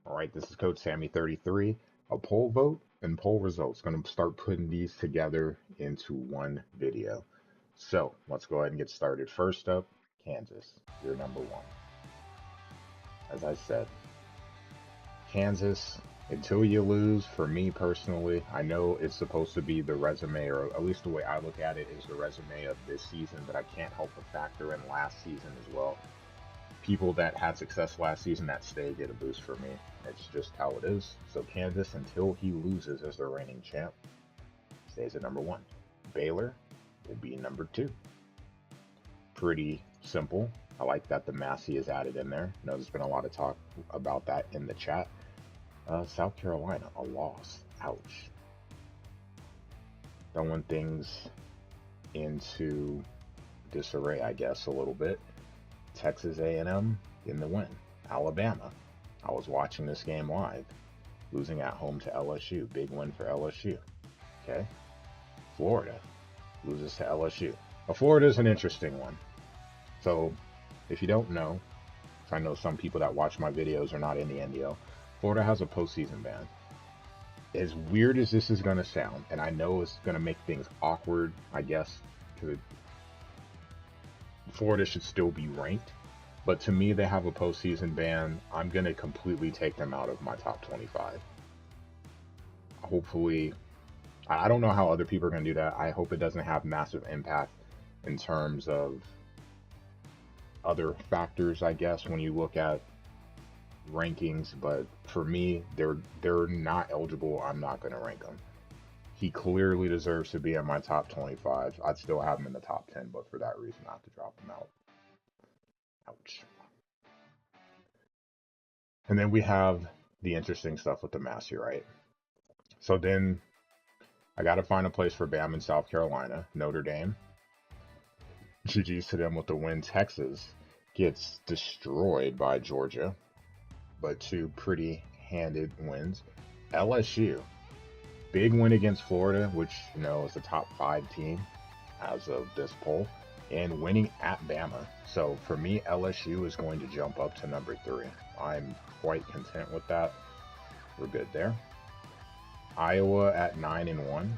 All right, this is Code Sammy 33. A poll vote and poll results. Going to start putting these together into one video. So let's go ahead and get started. First up, Kansas. You're number one. As I said, Kansas, until you lose, for me personally, I know it's supposed to be the resume, or at least the way I look at it is the resume of this season, but I can't help but factor in last season as well. People that had success last season that stay get a boost for me. It's just how it is. So Kansas, until he loses as their reigning champ, stays at number one. Baylor will be number two. Pretty simple. I like that the Massey is added in there. I know there's been a lot of talk about that in the chat. South Carolina, a loss. Ouch. Throwing things into disarray, I guess, a little bit. Texas A&M in the win. Alabama. I was watching this game live. Losing at home to LSU. Big win for LSU. Okay. Florida loses to LSU. Now, Florida is an interesting one. So, if you don't know, I know some people that watch my videos are not in the NDL. Florida has a postseason ban. As weird as this is going to sound, and I know it's going to make things awkward, I guess, because Florida should still be ranked. But to me, they have a postseason ban. I'm going to completely take them out of my top 25. Hopefully, I don't know how other people are going to do that. I hope it doesn't have massive impact in terms of other factors, I guess, when you look at rankings. But for me, they're not eligible. I'm not going to rank them. He clearly deserves to be in my top 25. I'd still have him in the top 10, but for that reason, I have to drop him out. Ouch. And then we have the interesting stuff with the Massey, right? So then I got to find a place for Bam in South Carolina. Notre Dame. GG's to them with the win. Texas gets destroyed by Georgia, but two pretty handed wins. LSU, big win against Florida, which is a top 5 team as of this poll, and winning at Bama. So for me, LSU is going to jump up to number 3. I'm quite content with that. We're good there. Iowa at 9-1.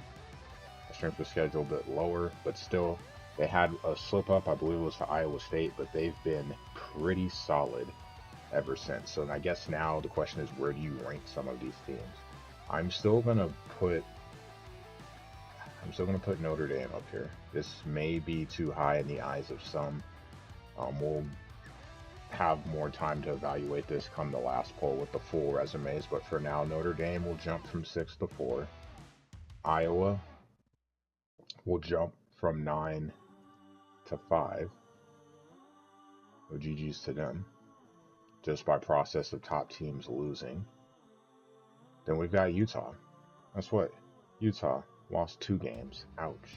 Strength of schedule a bit lower, but still, they had a slip up, I believe it was to Iowa State, but they've been pretty solid ever since. So I guess now the question is, where do you rank some of these teams? I'm still gonna put Notre Dame up here. This may be too high in the eyes of some. We'll have more time to evaluate this come the last poll with the full resumes, but for now, Notre Dame will jump from 6 to 4. Iowa will jump from 9 to 5. So GG's to them, just by process of top teams losing. Then we've got Utah. That's what Utah lost 2 games. Ouch.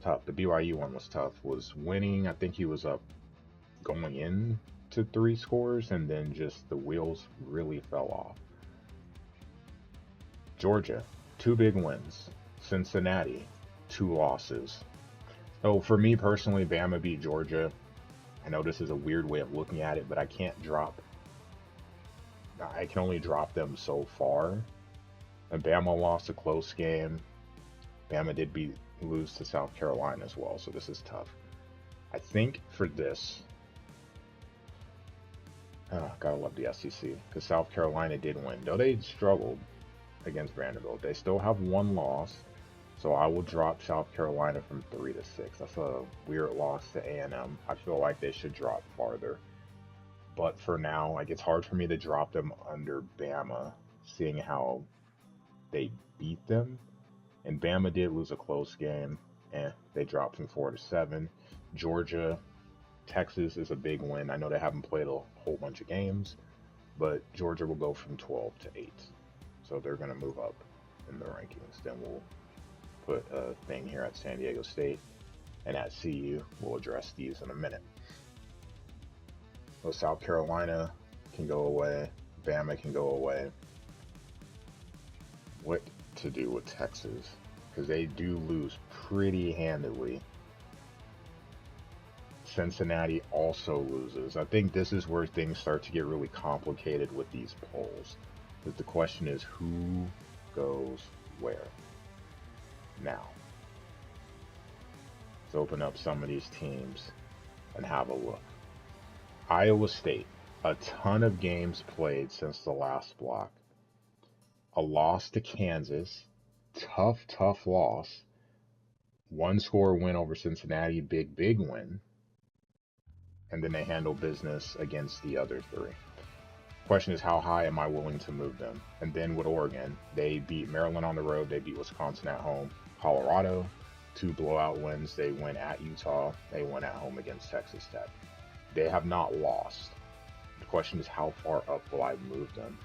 Tough. The BYU one was tough. Was winning. I think he was up going in to 3 scores, and then just the wheels really fell off. Georgia, 2 big wins. Cincinnati, 2 losses. So for me personally, Bama beat Georgia. I know this is a weird way of looking at it, but I can only drop them so far. And Bama lost a close game. Bama did lose to South Carolina as well, so this is tough. I think for this, gotta love the SEC, because South Carolina did win. Though they struggled against Vanderbilt, they still have 1 loss. So I will drop South Carolina from 3 to 6. That's a weird loss to A&M. I feel like they should drop farther. But for now, like, it's hard for me to drop them under Bama, seeing how they beat them. And Bama did lose a close game, and they dropped from 4 to 7. Georgia, Texas is a big win. I know they haven't played a whole bunch of games, but Georgia will go from 12 to 8. So they're going to move up in the rankings. Then we'll put a thing here at San Diego State, and at CU. We'll address these in a minute. So South Carolina can go away. Bama can go away. What to do with Texas? Because they do lose pretty handedly Cincinnati also loses. I think this is where things start to get really complicated with these polls. Because the question is, who goes where? Now, let's open up some of these teams and have a look. Iowa State, a ton of games played since the last block. A loss to Kansas, tough loss. One score win over Cincinnati, big win. And then they handle business against the other three. Question is, how high am I willing to move them? And then with Oregon, they beat Maryland on the road, they beat Wisconsin at home. Colorado, 2 blowout wins. They win at Utah, they win at home against Texas Tech. They have not lost. The question is, how far up will I move them?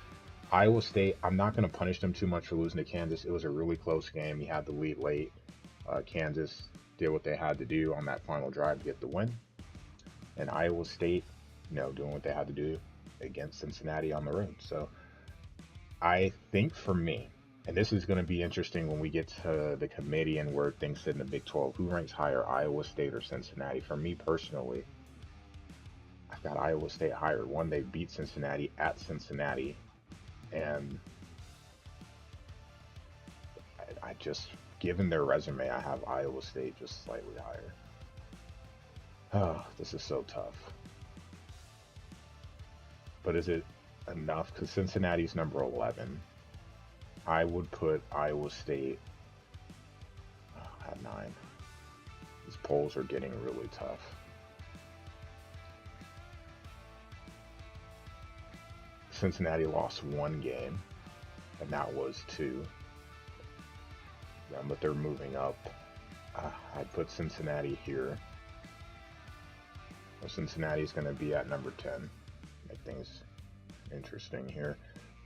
Iowa State, I'm not going to punish them too much for losing to Kansas. It was a really close game. You had the lead late. Kansas did what they had to do on that final drive to get the win. And Iowa State, doing what they had to do against Cincinnati on the road. So I think for me, and this is going to be interesting when we get to the committee and where things sit in the Big 12, who ranks higher, Iowa State or Cincinnati? For me personally, I've got Iowa State higher. One, they beat Cincinnati at Cincinnati, and I just, given their resume, I have Iowa State just slightly higher. Oh, this is so tough. But is it enough? Because Cincinnati's number 11. I would put Iowa State at 9. These polls are getting really tough. Cincinnati lost 1 game, and that was to them, but they're moving up. I'd put Cincinnati here. Well, Cincinnati's going to be at number 10. Make things interesting here.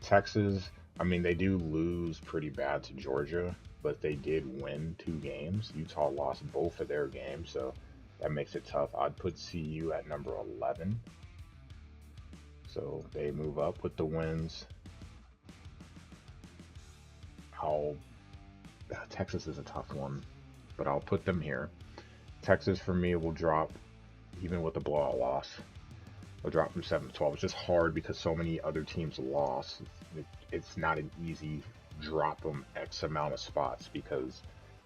Texas, I mean, they do lose pretty bad to Georgia, but they did win 2 games. Utah lost both of their games, so that makes it tough. I'd put CU at number 11. So they move up with the wins. Texas is a tough one, but I'll put them here. Texas for me will drop, even with a blowout loss. They'll drop from 7 to 12. It's just hard because so many other teams lost. It's not an easy drop them X amount of spots because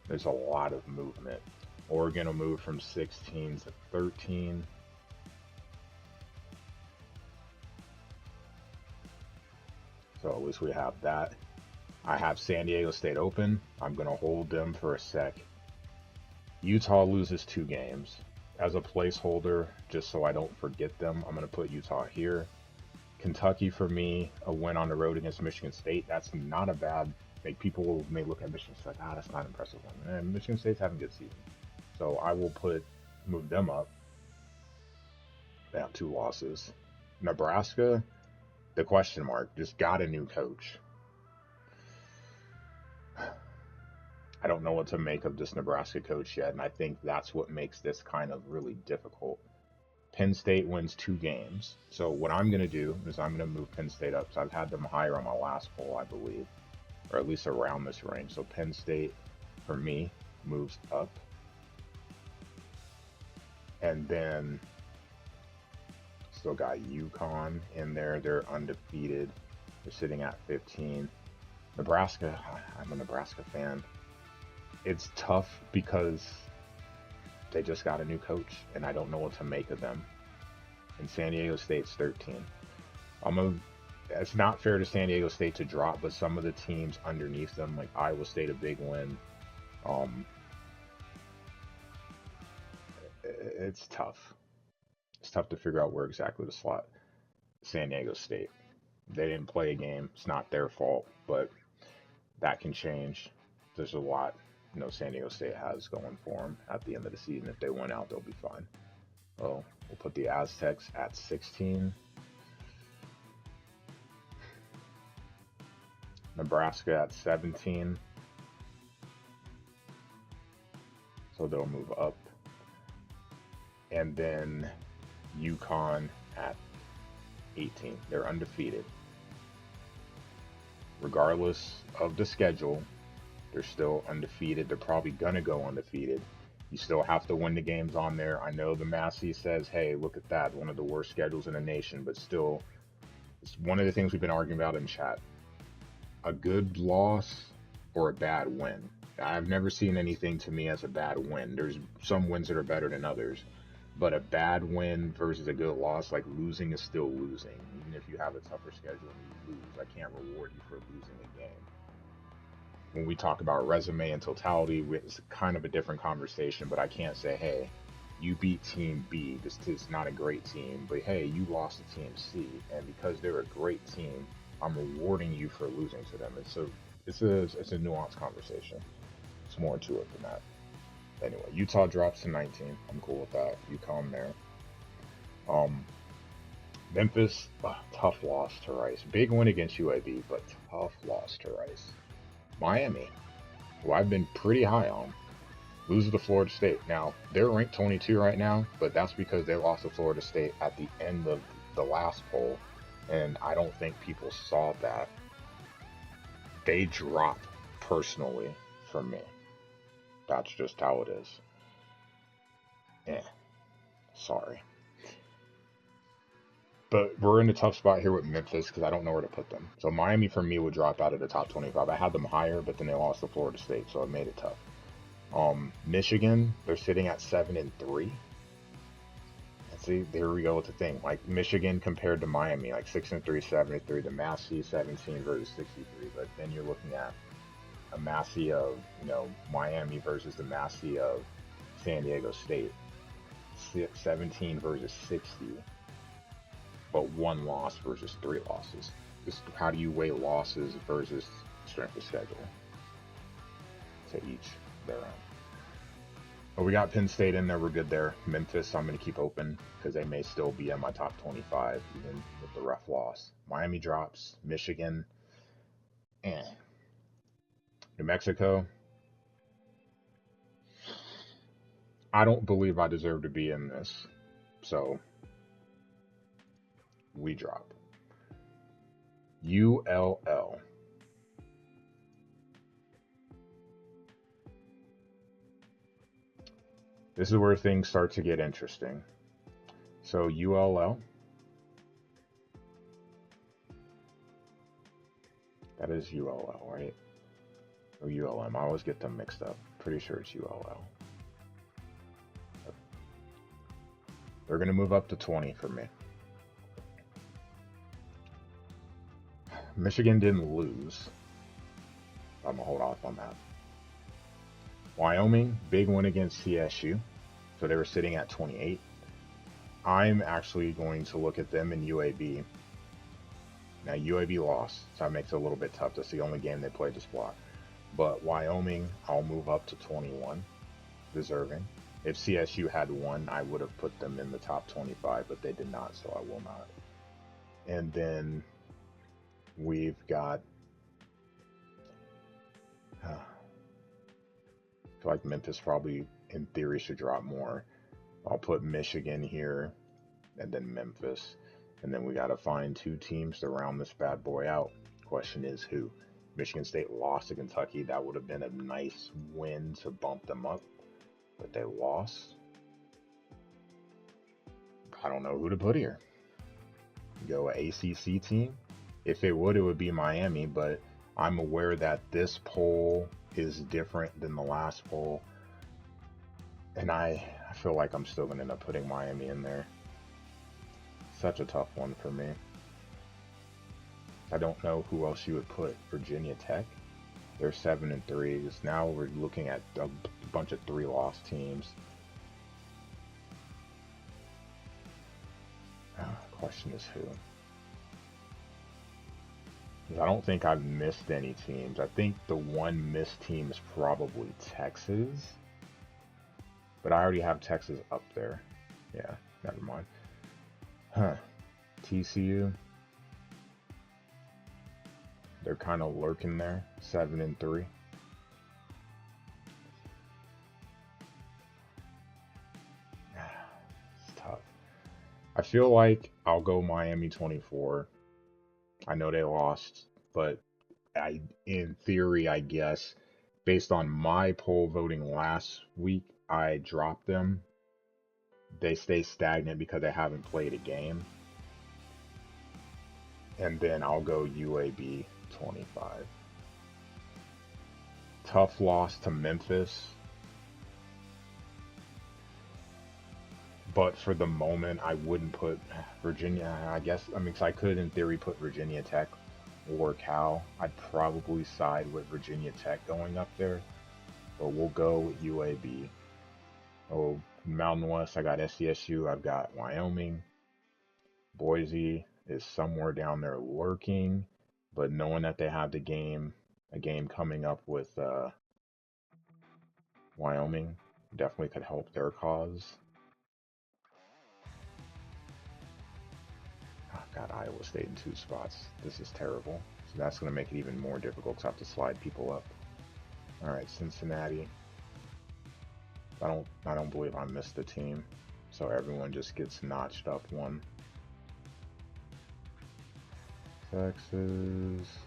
there's a lot of movement. Oregon will move from 16 to 13. So at least we have that. I have San Diego State open. I'm going to hold them for a sec. Utah loses 2 games. As a placeholder, just so I don't forget them, I'm going to put Utah here. Kentucky, for me, a win on the road against Michigan State. That's not a bad, people may look at Michigan State like, that's not an impressive one. Michigan State's having a good season. So I will move them up. They have 2 losses. Nebraska, the question mark, just got a new coach. I don't know what to make of this Nebraska coach yet, and I think that's what makes this kind of really difficult. Penn State wins 2 games. So what I'm going to do is I'm going to move Penn State up. So I've had them higher on my last poll, I believe, or at least around this range. So Penn State, for me, moves up. And then still got UConn in there. They're undefeated. They're sitting at 15. Nebraska, I'm a Nebraska fan. It's tough because they just got a new coach, and I don't know what to make of them. And San Diego State's 13. It's not fair to San Diego State to drop, but some of the teams underneath them, like Iowa State, a big win. It's tough. It's tough to figure out where exactly to slot San Diego State. They didn't play a game. It's not their fault, but that can change. There's a lot San Diego State has going for them at the end of the season. If they win out, they'll be fine. We'll put the Aztecs at 16. Nebraska at 17. So they'll move up. And then UConn at 18. They're undefeated. Regardless of the schedule, they're still undefeated. They're probably going to go undefeated. You still have to win the games on there. I know the Massey says, hey, look at that, one of the worst schedules in the nation, but still, it's one of the things we've been arguing about in chat. A good loss or a bad win. I've never seen anything to me as a bad win. There's some wins that are better than others, but a bad win versus a good loss, like losing is still losing. Even if you have a tougher schedule and you lose, I can't reward you for losing a game. When we talk about resume and totality, it's kind of a different conversation, but I can't say, hey, you beat team B. This is not a great team, but hey, you lost to team C, and because they're a great team, I'm rewarding you for losing to them. It's a nuanced conversation. It's more to it than that. Anyway, Utah drops to 19. I'm cool with that. UConn there. Memphis, tough loss to Rice. Big win against UAB, but tough loss to Rice. Miami, who I've been pretty high on, loses to Florida State. Now, they're ranked 22 right now, but that's because they lost to Florida State at the end of the last poll, and I don't think people saw that. They dropped personally for me. That's just how it is. Sorry. But we're in a tough spot here with Memphis because I don't know where to put them. So Miami for me would drop out of the top 25. I had them higher, but then they lost to Florida State, so it made it tough. Michigan, they're sitting at 7-3. And see, there we go with the thing. Like Michigan compared to Miami, like 6-3, 7-3. The Massey 17 versus 63. But then you're looking at a Massey of, Miami versus the Massey of San Diego State. 17 versus 60. But 1 loss versus 3 losses. Just how do you weigh losses versus strength of schedule? To each their own. But we got Penn State in there. We're good there. Memphis, I'm going to keep open because they may still be in my top 25, even with the rough loss. Miami drops. Michigan, New Mexico, I don't believe I deserve to be in this. So we drop. ULL. This is where things start to get interesting. So ULL. That is ULL, right? Or ULM. I always get them mixed up. Pretty sure it's ULL. They're going to move up to 20 for me. Michigan didn't lose. I'm going to hold off on that. Wyoming, big win against CSU. So they were sitting at 28. I'm actually going to look at them in UAB. Now, UAB lost, so that makes it a little bit tough. That's the only game they played this block. But Wyoming, I'll move up to 21. Deserving. If CSU had won, I would have put them in the top 25, but they did not, so I will not. And then we've got... I feel like Memphis probably, in theory, should drop more. I'll put Michigan here, and then Memphis. And then we got to find 2 teams to round this bad boy out. Question is who? Michigan State lost to Kentucky. That would have been a nice win to bump them up. But they lost. I don't know who to put here. Go ACC team? If it would be Miami. But I'm aware that this poll is different than the last poll. And I feel like I'm still going to end up putting Miami in there. Such a tough one for me. I don't know who else you would put. Virginia Tech? They're 7-3. Now we're looking at a bunch of 3-loss teams. Question is who? I don't think I've missed any teams. I think the one missed team is probably Texas. But I already have Texas up there. Yeah, never mind. TCU. They're kind of lurking there. 7-3. It's tough. I feel like I'll go Miami 24. I know they lost, but in theory, I guess, based on my poll voting last week, I drop them, they stay stagnant because they haven't played a game. And then I'll go UAB 25. Tough loss to Memphis. But for the moment, I wouldn't put Virginia. I guess, I mean, 'cause I could, in theory, put Virginia Tech or Cal. I'd probably side with Virginia Tech going up there. But we'll go with UAB. Oh, Mountain West, I got SDSU. I've got Wyoming. Boise is somewhere down there lurking. But knowing that they have a game coming up with Wyoming definitely could help their cause. I've got Iowa State in 2 spots. This is terrible. So that's going to make it even more difficult because I have to slide people up. All right, Cincinnati. I don't believe I missed a team. So everyone just gets notched up one. Texas.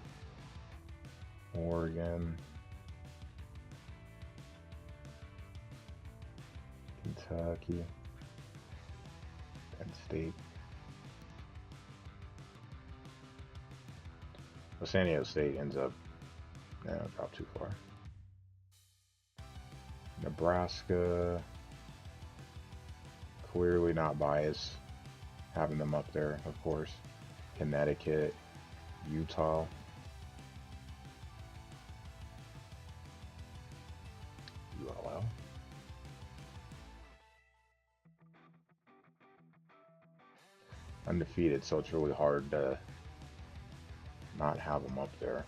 Oregon. Kentucky. Penn State. Well, San Diego State ends up, dropped too far. Nebraska, clearly not biased, having them up there, of course. Connecticut, Utah. ULL. Undefeated, so it's really hard to not have them up there.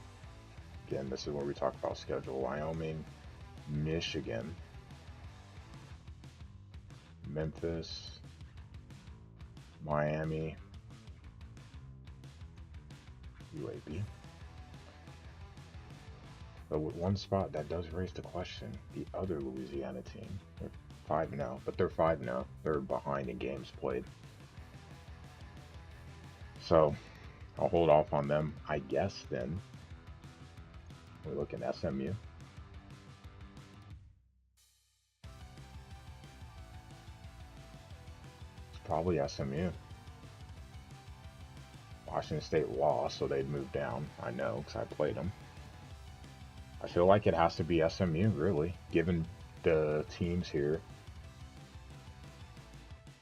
Again, this is where we talk about schedule. Wyoming, Michigan, Memphis, Miami, UAB. But with one spot that does raise the question, the other Louisiana team, they're 5-0, but they're 5-0. They're behind in games played. So I'll hold off on them, I guess, then. We're looking at SMU. It's probably SMU. Washington State lost, so they'd move down. I know, because I played them. I feel like it has to be SMU, really, given the teams here.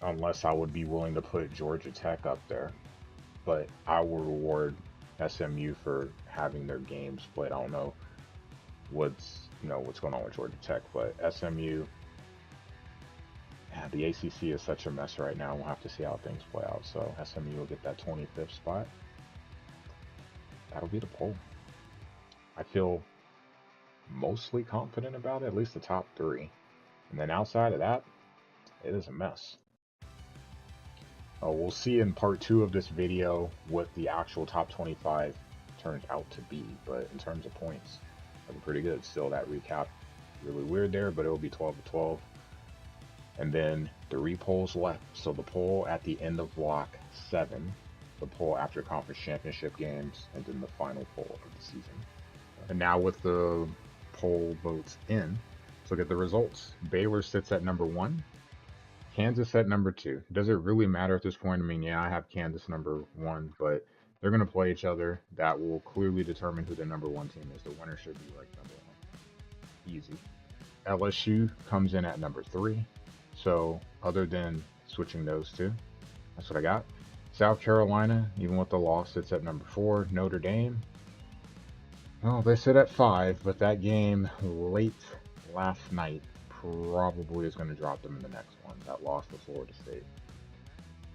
Unless I would be willing to put Georgia Tech up there. But I will reward SMU for having their games played. I don't know what's going on with Georgia Tech, but SMU, the ACC is such a mess right now. We'll have to see how things play out. So SMU will get that 25th spot. That'll be the poll. I feel mostly confident about it, at least the top 3. And then outside of that, it is a mess. We'll see in part 2 of this video what the actual top 25 turned out to be, but in terms of points, looking pretty good. Still, that recap really weird there, but it will be 12-12. And then 3 polls left. So the poll at the end of block 7, the poll after conference championship games, and then the final poll of the season. And now with the poll votes in, let's look at the results. Baylor sits at number 1. Kansas at number 2. Does it really matter at this point? I mean, yeah, I have Kansas number 1, but they're going to play each other. That will clearly determine who the number 1 team is. The winner should be like number 1. Easy. LSU comes in at number 3. So other than switching those 2, that's what I got. South Carolina, even with the loss, sits at number 4. Notre Dame, well, they sit at 5, but that game late last night probably is going to drop them in the next one. That loss to Florida State.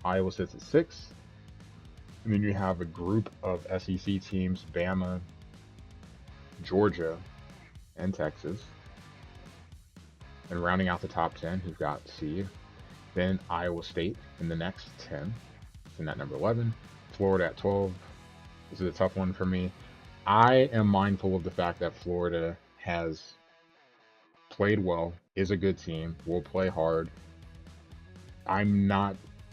Iowa sits at 6. And then you have a group of SEC teams, Bama, Georgia, and Texas. And rounding out the top 10, you've got CU. Then Iowa State in the next 10. It's in that number 11. Florida at 12. This is a tough one for me. I am mindful of the fact that Florida has played well, is a good team, will play hard.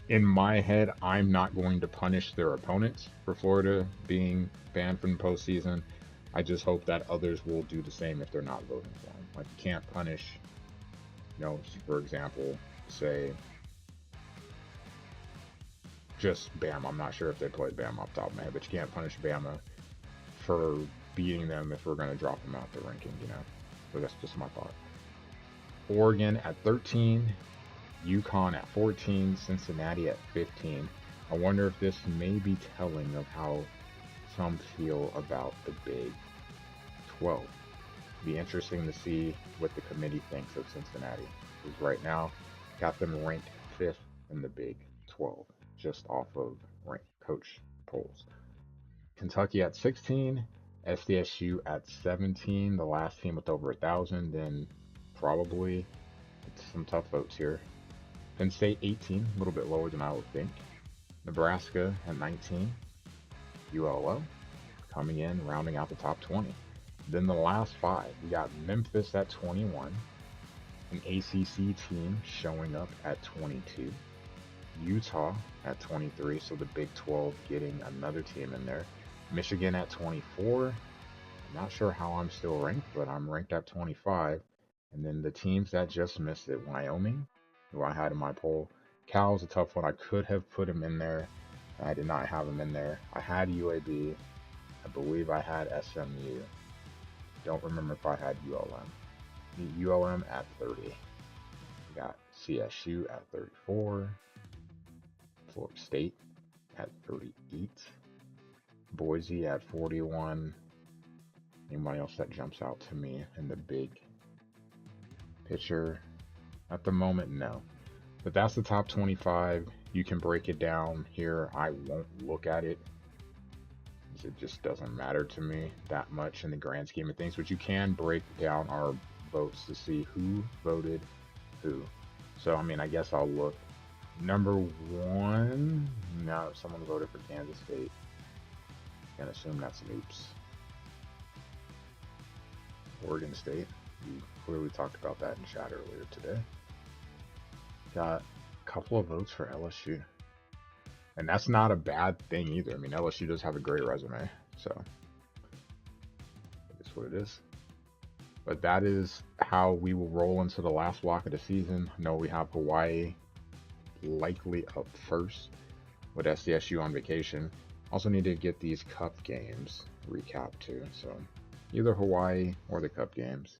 In my head, I'm not going to punish their opponents for Florida being banned from the postseason. I just hope that others will do the same if they're not voting for them. Like, you can't punish You know, for example, say just Bama. I'm not sure if they played Bama off the top of my head, but you can't punish Bama for beating them if we're going to drop them out the ranking, you know. So that's just my thought. Oregon at 13, UConn at 14, Cincinnati at 15. I wonder if this may be telling of how some feel about the Big 12. Be interesting to see what the committee thinks of Cincinnati. Because right now, got them ranked 5th in the Big 12, just off of ranked coach polls. Kentucky at 16, SDSU at 17, the last team with over 1,000. Then probably some tough votes here. Penn State 18, a little bit lower than I would think. Nebraska at 19, ULO coming in, rounding out the top 20. Then the last 5, we got Memphis at 21, an ACC team showing up at 22, Utah at 23, so the Big 12 getting another team in there. Michigan at 24. I'm not sure how I'm still ranked, but I'm ranked at 25. And then the teams that just missed it, Wyoming, who I had in my poll. Cal's a tough one. I could have put him in there. I did not have him in there. I had UAB. I believe I had SMU. Don't remember if I had ULM. ULM at 30. We got CSU at 34. Florida State at 38. Boise at 41. Anybody else that jumps out to me in the big picture? At the moment, no. But that's the top 25. You can break it down here. I won't look at it. It just doesn't matter to me that much in the grand scheme of things. But you can break down our votes to see who voted who. So, I mean, I guess I'll look. Number 1. No, someone voted for Kansas State. And assume that's an oops. Oregon State. We clearly talked about that in chat earlier today. Got a couple of votes for LSU. And that's not a bad thing either. I mean, LSU does have a great resume. So, it is what it is. But that is how we will roll into the last block of the season. I know we have Hawaii likely up first with SDSU on vacation. Also need to get these cup games recapped too. So either Hawaii or the cup games.